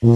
No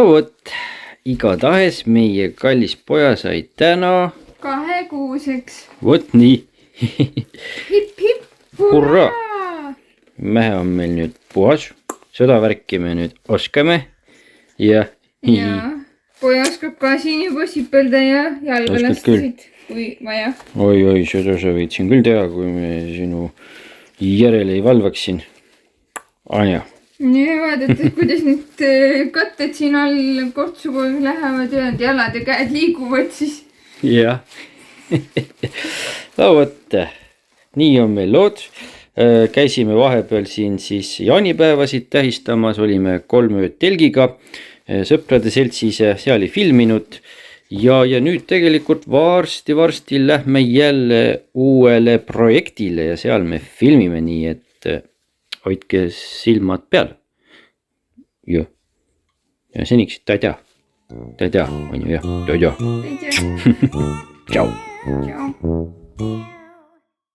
vot, igatahes meie kallis poja sai täna 2-kuuseks. Vot nii. Hip, hip, hurraa! Mehe on meil nüüd puhas. Seda värki me nüüd oskame. Ja poja oskab ka siin juba sipelda ja jalgalastasid, kui vaja. Oi, seda sa võid siin küll teha, kui me sinu järele ei valvaksin. Anja. Nii vaadata, kuidas need katted siin all kortsuga lähevad ja jalad ja käed liiguvad siis. Jah. No vot, nii on meil lood. Käisime vahepeal siin siis jaanipäevasid tähistamas, olime 3 ööd telgiga sõprade seltsis ja seal ei filminud. Ja nüüd tegelikult varsti lähme jälle uuele projektile ja seal me filmime, nii et hoidke silmad peal. Joo. Ja seniks tada, on ju jah, tada. Tada. Ciao. Ciao.